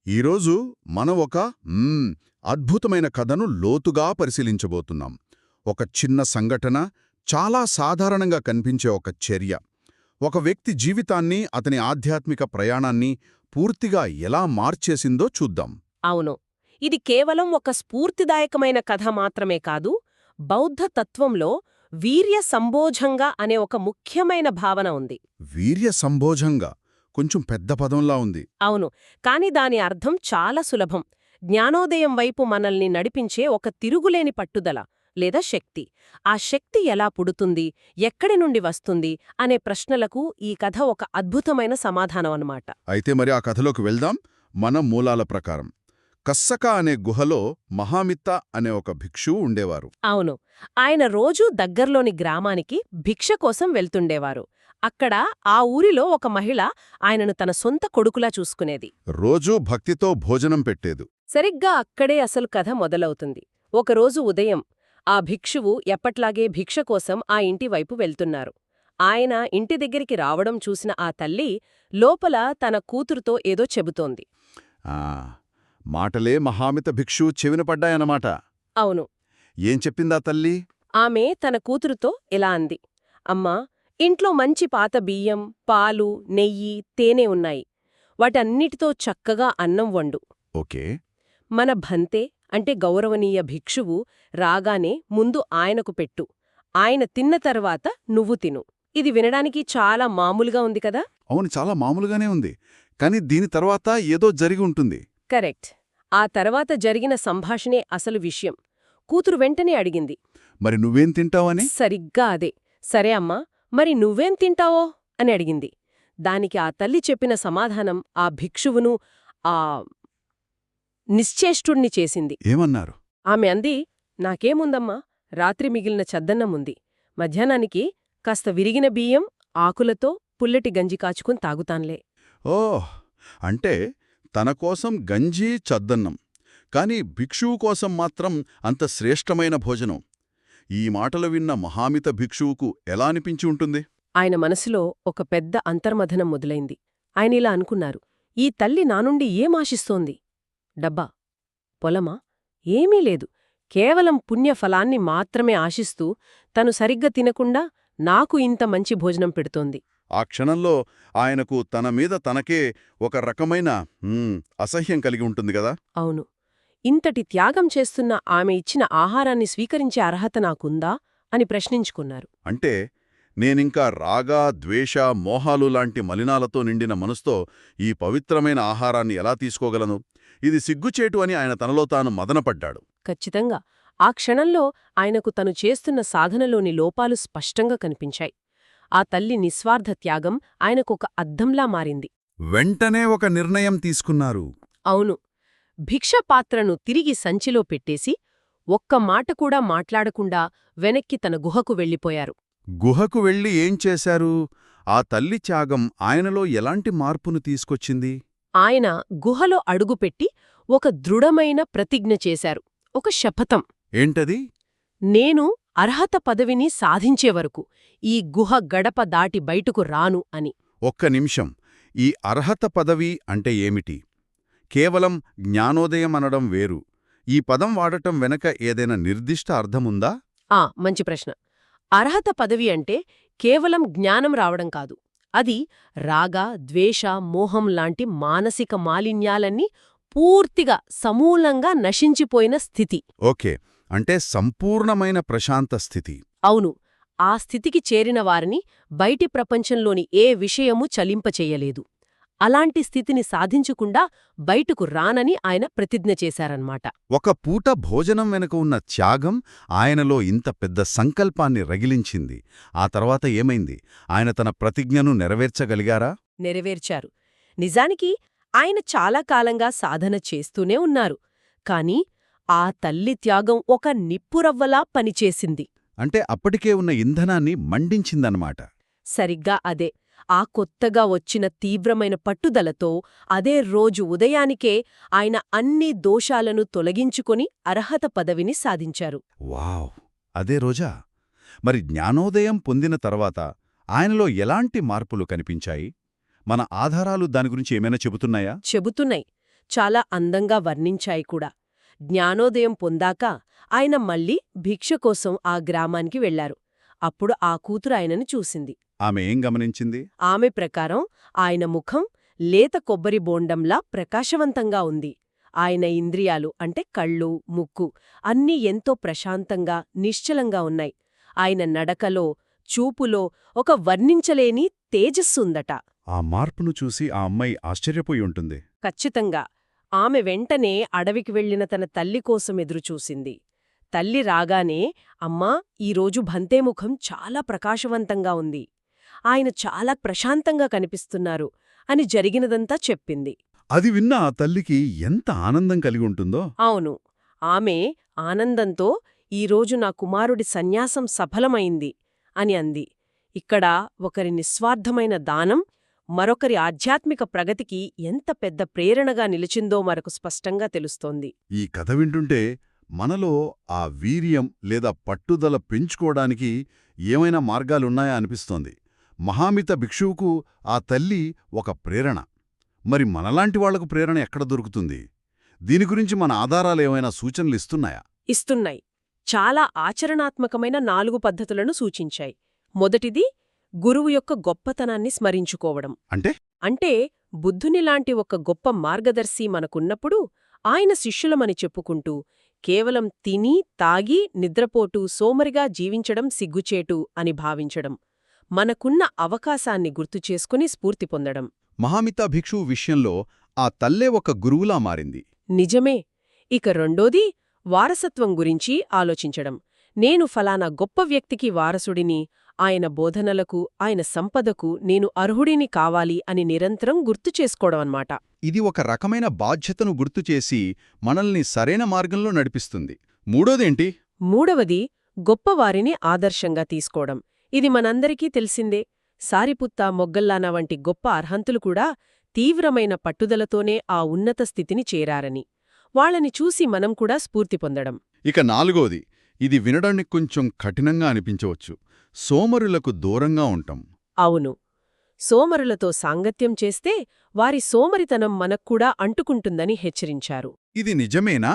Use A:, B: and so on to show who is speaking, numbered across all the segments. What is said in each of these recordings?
A: ఈరోజు మనం ఒక అద్భుతమైన కథను లోతుగా పరిశీలించబోతున్నాం. ఒక చిన్న సంఘటన, చాలా సాధారణంగా కనిపించే ఒక చర్య, ఒక వ్యక్తి జీవితాన్ని, అతని ఆధ్యాత్మిక ప్రయాణాన్ని పూర్తిగా ఎలా మార్చేసిందో చూద్దాం.
B: అవును. ఇది కేవలం ఒక స్ఫూర్తిదాయకమైన కథ మాత్రమే కాదు, బౌద్ధ తత్వంలో వీర్య సంబోజంగా అనే ఒక ముఖ్యమైన భావన ఉంది.
A: వీర్య సంభోజంగా కొంచెం పెద్ద పదంలా ఉంది.
B: అవును, కాని దాని అర్థం చాలా సులభం. జ్ఞానోదయం వైపు మనల్ని నడిపించే ఒక తిరుగులేని పట్టుదల లేదా శక్తి. ఆ శక్తి ఎలా పుడుతుంది, ఎక్కడి నుండి వస్తుంది అనే ప్రశ్నలకు ఈ కథ ఒక అద్భుతమైన సమాధానం అన్నమాట.
A: అయితే మరి ఆ కథలోకి వెళ్దాం. మన మూలాల ప్రకారం కస్సక అనే గుహలో మహామిత్త అనే ఒక భిక్షువు ఉండేవారు.
B: అవును, ఆయన రోజూ దగ్గర్లోని గ్రామానికి భిక్ష కోసం వెళ్తుండేవారు. అక్కడ ఆ ఊరిలో ఒక మహిళ ఆయనను తన సొంత కొడుకులా చూసుకునేది.
A: రోజూ భక్తితో భోజనం పెట్టేదు.
B: సరిగ్గా అక్కడే అసలు కథ మొదలవుతుంది. ఒకరోజు ఉదయం ఆ భిక్షువు ఎప్పట్లాగే భిక్ష కోసం ఆ ఇంటి వైపు వెళ్తున్నారు. ఆయన ఇంటి దగ్గరికి రావడం చూసిన ఆ తల్లి లోపల తన కూతురుతో ఏదో చెబుతోంది.
A: ఆ మాటలే మహామిత భిక్షు చెవిన పడ్డాయన్నమాట.
B: అవును,
A: ఏం చెప్పిందా తల్లి?
B: ఆమె తన కూతురుతో ఇలా అంది. అమ్మా, ఇంట్లో మంచి పాత బియ్యం, పాలు, నెయ్యి, తేనె ఉన్నాయి. వాటన్నిటితో చక్కగా అన్నం వండు.
A: ఓకే.
B: మన భంతే అంటే గౌరవనీయ భిక్షువు రాగానే ముందు ఆయనకు పెట్టు. ఆయన తిన్న తర్వాత నువ్వు తిను. ఇది వినడానికి చాలా మామూలుగా ఉంది కదా?
A: అవును, చాలా మామూలుగానే ఉంది. కాని దీని తర్వాత ఏదో జరిగి ఉంటుంది.
B: కరెక్ట్. ఆ తర్వాత జరిగిన సంభాషణే అసలు విషయం. కూతురు వెంటనే అడిగింది,
A: మరి నువ్వేం తింటావని?
B: సరిగ్గా అదే. సరే అమ్మా, మరి నువ్వేం తింటావో అని అడిగింది. దానికి ఆ తల్లి చెప్పిన సమాధానం ఆ భిక్షువును ఆ నిశ్చేష్టుణ్ణి చేసింది.
A: ఏమన్నారు?
B: ఆమె అంది, నాకేముందమ్మా, రాత్రి మిగిలిన చద్దన్నముంది. మధ్యాహ్నానికి కాస్త విరిగిన బియ్యం, ఆకులతో పుల్లటి గంజి కాచుకుని తాగుతాన్లే.
A: ఓహ్, అంటే తనకోసం గంజి చద్దన్నం, కాని భిక్షువు కోసం మాత్రం అంత శ్రేష్టమైన భోజనం. ఈ మాటలు విన్న మహామిత భిక్షువుకు ఎలా అనిపించి ఉంటుంది?
B: ఆయన మనసులో ఒక పెద్ద అంతర్మథనం మొదలైంది. ఆయనిలా అనుకున్నారు, ఈ తల్లి నానుండి ఏమాశిస్తోంది? డబ్బా? పొలమా? ఏమీ లేదు. కేవలం పుణ్యఫలాన్ని మాత్రమే ఆశిస్తూ తను సరిగ్గా తినకుండా నాకు ఇంత మంచి భోజనం పెడుతోంది.
A: ఆ క్షణంలో ఆయనకు తన మీద తనకే ఒక రకమైన అసహ్యం కలిగి ఉంటుంది గదా.
B: అవును, ఇంతటి త్యాగం చేస్తున్న ఆమె ఇచ్చిన ఆహారాన్ని స్వీకరించే అర్హత నాకుందా అని ప్రశ్నించుకున్నారు.
A: అంటే నేనింకా రాగా, ద్వేష, మోహాలు లాంటి మలినాలతో నిండిన మనసుతో ఈ పవిత్రమైన ఆహారాన్ని ఎలా తీసుకోగలను? ఇది సిగ్గుచేటు అని ఆయన తనలో తాను మదనపడ్డాడు.
B: ఖచ్చితంగా. ఆ క్షణంలో ఆయనకు తను చేస్తున్న సాధనలోని లోపాలు స్పష్టంగా కనిపించాయి. ఆ తల్లి నిస్వార్థ త్యాగం ఆయనకొక అద్దంలా మారింది.
A: వెంటనే ఒక నిర్ణయం తీసుకున్నారు.
B: అవును, భిక్షపాత్రను తిరిగి సంచిలో పెట్టేసి ఒక్క మాట కూడా మాట్లాడకుండా వెనక్కి తన గుహకు వెళ్ళిపోయారు.
A: గుహకు వెళ్ళి ఏం చేశారు? ఆ తల్లి త్యాగం ఆయనలో ఎలాంటి మార్పును తీసుకొచ్చింది?
B: ఆయన గుహలో అడుగుపెట్టి ఒక దృఢమైన ప్రతిజ్ఞ చేశారు, ఒక శపథం.
A: ఏంటది?
B: నేను అర్హత పదవిని సాధించేవరకు ఈ గుహ గడప దాటి బయటకు రాను అని.
A: ఒక్క నిమిషం. ఈ అర్హత పదవి అంటే ఏమిటి? కేవలం జ్ఞానోదయం అనడం వేరు. ఈ పదం వాడటం వెనక ఏదైనా నిర్దిష్ట అర్థముందా?
B: మంచి ప్రశ్న. అర్హత పదవి అంటే కేవలం జ్ఞానం రావడం కాదు. అది రాగ, ద్వేష, మోహం లాంటి మానసిక మాలిన్యాలన్నీ పూర్తిగా సమూలంగా నశించిపోయిన స్థితి.
A: ఓకే, అంటే సంపూర్ణమైన ప్రశాంత స్థితి.
B: అవును, ఆ స్థితికి చేరిన వారిని బయటి ప్రపంచంలోని ఏ విషయమూ చలింపచెయ్యలేదు. అలాంటి స్థితిని సాధించకుండా బయటకు రానని ఆయన ప్రతిజ్ఞ చేశారన్నమాట.
A: ఒక పూట భోజనం వెనుక ఉన్న త్యాగం ఆయనలో ఇంత పెద్ద సంకల్పాన్ని రగిలించింది. ఆ తర్వాత ఏమైంది? ఆయన తన ప్రతిజ్ఞను నెరవేర్చగలిగారా?
B: నెరవేర్చారు. నిజానికి ఆయన చాలా కాలంగా సాధన చేస్తూనే ఉన్నారు. కాని ఆ తల్లి త్యాగం ఒక నిప్పురవ్వలా పనిచేసింది.
A: అంటే అప్పటికే ఉన్న ఇంధనాన్ని మండించిందన్నమాట.
B: సరిగ్గా అదే. ఆ కొత్తగా వచ్చిన తీవ్రమైన పట్టుదలతో అదే రోజు ఉదయానికే ఆయన అన్ని దోషాలను తొలగించుకొని అర్హత పదవిని సాధించారు.
A: వావ్! అదే రోజా? మరి జ్ఞానోదయం పొందిన తర్వాత ఆయనలో ఎలాంటి మార్పులు కనిపించాయి? మన ఆధారాలు దాని గురించి ఏమైనా చెబుతున్నాయా?
B: చెబుతున్నాయి. చాలా అందంగా వర్ణించాయి కూడా. జ్ఞానోదయం పొందాక ఆయన మళ్ళీ భిక్ష కోసం ఆ గ్రామానికి వెళ్లారు. అప్పుడు ఆ కూతురు ఆయనని చూసింది.
A: ఆమె ఏం గమనించింది?
B: ఆమె ప్రకారం ఆయన ముఖం లేత కొబ్బరి బోండంలా ప్రకాశవంతంగా ఉంది. ఆయన ఇంద్రియాలు అంటే కళ్ళు, ముక్కు అన్నీ ఎంతో ప్రశాంతంగా, నిశ్చలంగా ఉన్నాయి. ఆయన నడకలో, చూపులో ఒక వర్ణించలేని తేజస్సుందట.
A: ఆ మార్పును చూసి ఆ అమ్మాయి ఆశ్చర్యపోయి ఉంటుంది.
B: ఖచ్చితంగా. ఆమె వెంటనే అడవికి వెళ్లిన తన తల్లి కోసం ఎదురుచూసింది. తల్లి రాగానే, అమ్మా, ఈరోజు భంతేముఖం చాలా ప్రకాశవంతంగా ఉంది. ఆయన చాలా ప్రశాంతంగా కనిపిస్తున్నారు అని జరిగినదంతా చెప్పింది.
A: అది విన్న ఆ తల్లికి ఎంత ఆనందం కలిగి ఉంటుందో.
B: అవును. ఆమె ఆనందంతో, ఈరోజు నా కుమారుడి సన్యాసం సఫలమైంది అని అంది. ఇక్కడ ఒకరి నిస్వార్థమైన దానం మరొకరి ఆధ్యాత్మిక ప్రగతికి ఎంత పెద్ద ప్రేరణగా నిలిచిందో మనకు స్పష్టంగా తెలుస్తోంది.
A: ఈ కథ వింటుంటే మనలో ఆ వీర్యం లేదా పట్టుదల పెంచుకోవడానికి ఏమైనా మార్గాలున్నాయా అనిపిస్తోంది. మహామిత భిక్షువుకు ఆ తల్లి ఒక ప్రేరణ. మరి మనలాంటి వాళ్లకు ప్రేరణ ఎక్కడ దొరుకుతుంది? దీని గురించి మన ఆధారాలేమైనా సూచనలిస్తున్నాయా?
B: ఇస్తున్నాయి. చాలా ఆచరణాత్మకమైన 4 పద్ధతులను సూచించాయి. మొదటిది, గురువు యొక్క గొప్పతనాన్ని స్మరించుకోవడం. అంటే బుద్ధునిలాంటి ఒక గొప్ప మార్గదర్శి మనకున్నప్పుడు ఆయన శిష్యులమని చెప్పుకుంటూ కేవలం తిని, తాగి, నిద్రపోటూ సోమరిగా జీవించడం సిగ్గుచేటు అని భావించడం. మనకున్న అవకాశాన్ని గుర్తుచేసుకుని స్ఫూర్తి పొందడం.
A: మహామిత భిక్షువు విషయంలో ఆ తల్లే ఒక గురువులా మారింది.
B: నిజమే. ఇక రెండోది, వారసత్వం గురించి ఆలోచించడం. నేను ఫలానా గొప్ప వ్యక్తికి వారసుడిని, ఆయన బోధనలకు, ఆయన సంపదకు నేను అర్హుడిని కావాలి అని నిరంతరం గుర్తుచేసుకోవడమన్నమాట.
A: ఇది ఒక రకమైన బాధ్యతను గుర్తుచేసి మనల్ని సరైన మార్గంలో నడిపిస్తుంది. మూడోదేంటి?
B: మూడవది, గొప్పవారిని ఆదర్శంగా తీసుకోవడం. ఇది మనందరికీ తెలిసిందే. సారిపుత్త, మొగ్గల్లానా వంటి గొప్ప అర్హంతులు కూడా తీవ్రమైన పట్టుదలతోనే ఆ ఉన్నత స్థితిని చేరారని. వాళ్ళని చూసి మనం కూడా స్ఫూర్తి పొందడం.
A: ఇక నాలుగోది, ఇది వినడానికి కొంచెం కఠినంగా అనిపించవచ్చు. సోమరులకు దూరంగా ఉంటాం.
B: అవును. సోమరులతో సాంగత్యం చేస్తే వారి సోమరితనం మనక్కూడా అంటుకుంటుందని హెచ్చరించారు.
A: ఇది నిజమేనా?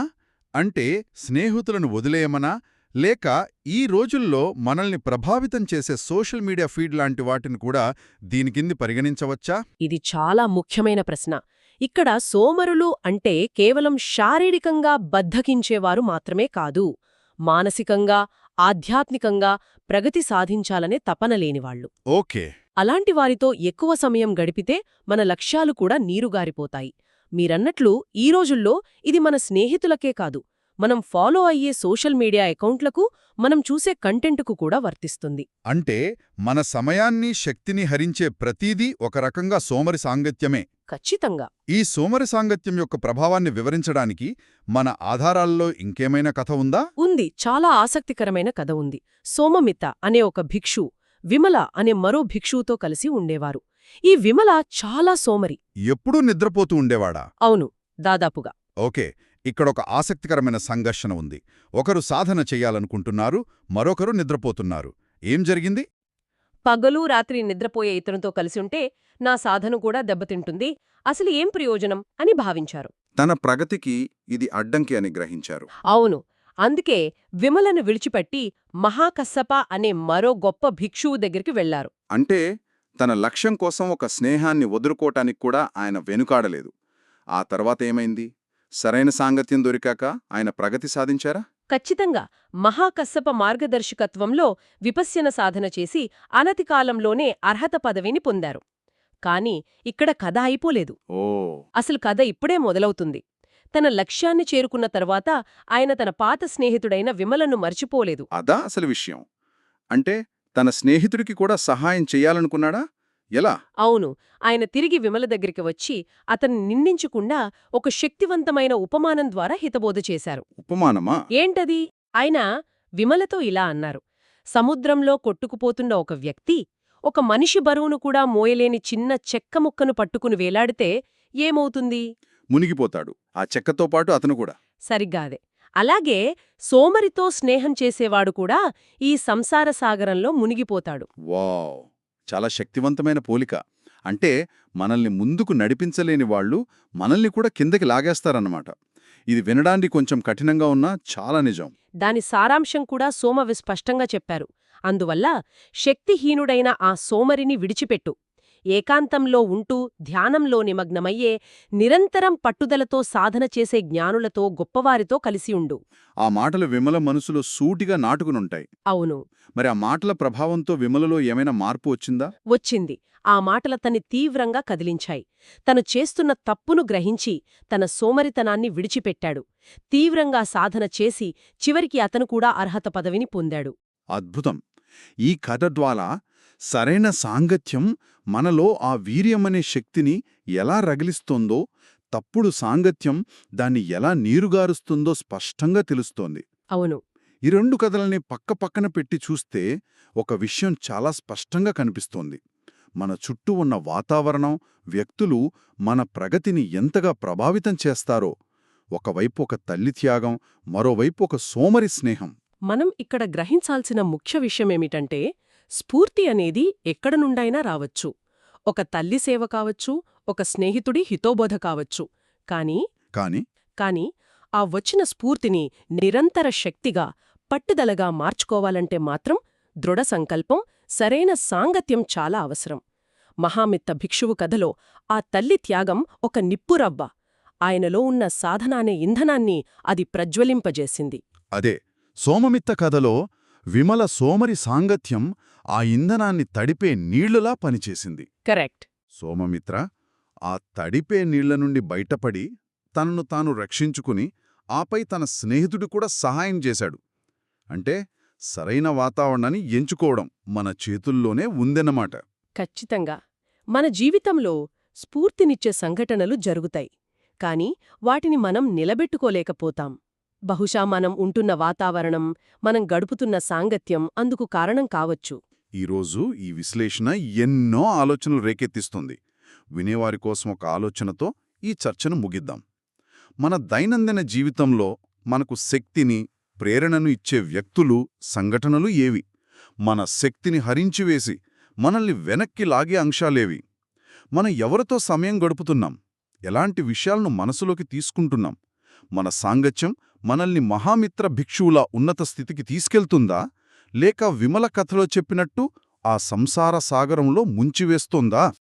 A: అంటే స్నేహితులను వదిలేయమనా? లేక ఈ రోజుల్లో మనల్ని ప్రభావితం చేసే సోషల్ మీడియా ఫీడ్ లాంటి వాటిని కూడా దీనికింది పరిగణించవచ్చా?
B: ఇది చాలా ముఖ్యమైన ప్రశ్న. ఇక్కడ సోమరులు అంటే కేవలం శారీరకంగా బద్ధకించేవారు మాత్రమే కాదు, మానసికంగా, ఆధ్యాత్మికంగా ప్రగతి సాధించాలనే తపన లేనివాళ్లు.
A: ఓకే.
B: అలాంటి వారితో ఎక్కువ సమయం గడిపితే మన లక్ష్యాలు కూడా నీరుగారిపోతాయి. మీరన్నట్లు ఈ రోజుల్లో ఇది మన స్నేహితులకే కాదు, మనం ఫాలో అయ్యే సోషల్ మీడియా అకౌంట్లకు, మనం చూసే కంటెంటుకు కూడా వర్తిస్తుంది.
A: అంటే మన సమయాన్ని, శక్తిని హరించే ప్రతీదీ ఒక రకంగా సోమరి సాంగత్యమే.
B: ఖచ్చితంగా.
A: ఈ సోమరి సాంగత్యం యొక్క ప్రభావాన్ని వివరించడానికి మన ఆధారాల్లో ఇంకేమైనా కథ ఉందా?
B: ఉంది. చాలా ఆసక్తికరమైన కథ ఉంది. సోమమిత అనే ఒక భిక్షు, విమల అనే మరో భిక్షువుతో కలిసి ఉండేవారు. ఈ విమల చాలా సోమరి.
A: ఎప్పుడూ నిద్రపోతూ ఉండేవాడా?
B: అవును, దాదాపుగా.
A: ఓకే. ఇక్కడొక ఆసక్తికరమైన సంఘర్షణ ఉంది. ఒకరు సాధన చెయ్యాలనుకుంటున్నారు, మరొకరు నిద్రపోతున్నారు. ఏం జరిగింది?
B: పగలు రాత్రి నిద్రపోయే ఇతరుతో కలిసి ఉంటే నా సాధన కూడా దెబ్బతింటుంది, అసలు ఏం ప్రయోజనం అని భావించారు.
A: తన ప్రగతికి ఇది అడ్డంకి అని గ్రహించారు.
B: అవును. అందుకే విమలను విడిచిపెట్టి మహాకස්සప అనే మరో గొప్ప భిక్షువు దగ్గరికి వెళ్లారు.
A: అంటే తన లక్ష్యం కోసం ఒక స్నేహాన్ని వదులుకోటానికి కూడా ఆయన వెనుకాడలేదు. ఆ తర్వాత ఏమైంది? సరైన సాంగత్యం దొరికాక ఆయన ప్రగతి సాధించారా?
B: ఖచ్చితంగా. మహాకස්සప మార్గదర్శకత్వంలో విపశ్యన సాధన చేసి అనతికాలంలోనే అర్హత పదవిని పొందారు. కాని ఇక్కడ కథ అయిపోలేదు. అసలు కథ ఇప్పుడే మొదలవుతుంది. తన లక్ష్యాన్ని చేరుకున్న తర్వాత ఆయన తన పాత స్నేహితుడైన విమలను మర్చిపోలేదు.
A: అదా అసలు విషయం. అంటే తన స్నేహితుడికి కూడా సహాయం చెయ్యాలనుకున్నాడా? ఎలా?
B: అవును. ఆయన తిరిగి విమల దగ్గరికి వచ్చి అతన్ని నిందించకుండా ఒక శక్తివంతమైన ఉపమానం ద్వారా హితబోధ చేశారు.
A: ఉపమానమా?
B: ఏంటది? ఆయన విమలతో ఇలా అన్నారు. సముద్రంలో కొట్టుకుపోతున్న ఒక వ్యక్తి ఒక మనిషి బరువును కూడా మోయలేని చిన్న చెక్క ముక్కను పట్టుకుని వేలాడితే ఏమవుతుంది?
A: మునిగిపోతాడు. ఆ చెక్కతో పాటు అతను కూడా.
B: సరిగ్గాదే. అలాగే సోమరితో స్నేహం చేసేవాడు కూడా ఈ సంసార సాగరంలో మునిగిపోతాడు.
A: వావ్! చాలా శక్తివంతమైన పోలిక.
C: అంటే మనల్ని ముందుకు నడిపించలేని వాళ్ళు మనల్ని కూడా కిందకి లాగేస్తారన్నమాట. ఇది వినడానికి కొంచెం కఠినంగా ఉన్నా చాలా నిజం.
B: దాని సారాంశం కూడా సోమ స్పష్టంగా చెప్పారు. అందువల్ల శక్తిహీనుడైన ఆ సోమరిని విడిచిపెట్టు. ఏకాంతంలో ఉంటూ ధ్యానంలో నిమగ్నమయ్యే, నిరంతరం పట్టుదలతో సాధన చేసే జ్ఞానులతో గొప్పవారితో కలిసి ఉండు.
C: ఆ మాటలు విమల మనసులో సూటిగా నాటుకునుంటాయి.
B: అవును,
C: మరి ఆ మాటల ప్రభావంతో విమలలో ఏమైనా మార్పు వచ్చిందా?
B: వచ్చింది. ఆ మాటలతన్ని తీవ్రంగా కదిలించాయి. తను చేస్తున్న తప్పును గ్రహించి తన సోమరితనాన్ని విడిచిపెట్టాడు. తీవ్రంగా సాధన చేసి చివరికి అతను కూడా అర్హత పదవిని పొందాడు.
C: అద్భుతం. ఈ కథ ద్వారా సరైన సాంగత్యం మనలో ఆ వీర్యమనే శక్తిని ఎలా రగిలిస్తోందో, తప్పుడు సాంగత్యం దాన్ని ఎలా నీరుగారుస్తుందో స్పష్టంగా తెలుస్తోంది.
B: అవును,
C: ఈ రెండు కథలని పక్కపక్కన పెట్టి చూస్తే ఒక విషయం చాలా స్పష్టంగా కనిపిస్తోంది. మన చుట్టూ ఉన్న వాతావరణం, వ్యక్తులు మన ప్రగతిని ఎంతగా ప్రభావితం చేస్తారో. ఒకవైపు ఒక తల్లి త్యాగం, మరోవైపు ఒక సోమరి స్నేహం.
B: మనం ఇక్కడ గ్రహించాల్సిన ముఖ్య విషయమేమిటంటే, స్ఫూర్తి అనేది ఎక్కడ నుండైనా రావచ్చు. ఒక తల్లి సేవ కావచ్చు, ఒక స్నేహితుడి హితోబోధ కావచ్చు. కాని ఆ వచ్చిన స్ఫూర్తిని నిరంతర శక్తిగా, పట్టుదలగా మార్చుకోవాలంటే మాత్రం దృఢ సంకల్పం, సరైన సాంగత్యం చాలా అవసరం. మహామిత్త భిక్షువు కథలో ఆ తల్లి త్యాగం ఒక నిప్పురవ్వ. ఆయనలో ఉన్న సాధనానే ఇంధనాన్ని అది ప్రజ్వలింపజేసింది.
C: అదే సోమమిత్త కథలో విమల సోమరి సాంగత్యం ఆ ఇంధనాన్ని తడిపే నీళ్లులా పనిచేసింది.
B: కరెక్ట్.
C: సోమమిత్ర ఆ తడిపే నీళ్ల నుండి బయటపడి తనను తాను రక్షించుకుని ఆపై తన స్నేహితుడు కూడా సహాయం చేశాడు. అంటే సరైన వాతావరణాన్ని ఎంచుకోవడం మన చేతుల్లోనే ఉందన్నమాట.
B: ఖచ్చితంగా. మన జీవితంలో స్ఫూర్తినిచ్చే సంఘటనలు జరుగుతాయి, కాని వాటిని మనం నిలబెట్టుకోలేకపోతాం. బహుశా మనం ఉంటున్న వాతావరణం, మనం గడుపుతున్న సాంగత్యం అందుకు కారణం కావచ్చు.
C: ఈరోజు ఈ విశ్లేషణ ఎన్నో ఆలోచనలు రేకెత్తిస్తుంది. వినేవారి కోసం ఒక ఆలోచనతో ఈ చర్చను ముగిద్దాం. మన దైనందిన జీవితంలో మనకు శక్తిని, ప్రేరణను ఇచ్చే వ్యక్తులు, సంఘటనలు ఏవి? మన శక్తిని హరించివేసి మనల్ని వెనక్కి లాగే అంశాలేవి? మనం ఎవరితో సమయం గడుపుతున్నాం? ఎలాంటి విషయాలను మనసులోకి తీసుకుంటున్నాం? మన సాంగత్యం మనల్ని మహామిత్ర భిక్షువుల ఉన్నత స్థితికి తీసుకెళ్తుందా, లేక విమల కథలో చెప్పినట్టు ఆ సంసార సాగరంలో ముంచివేస్తోందా?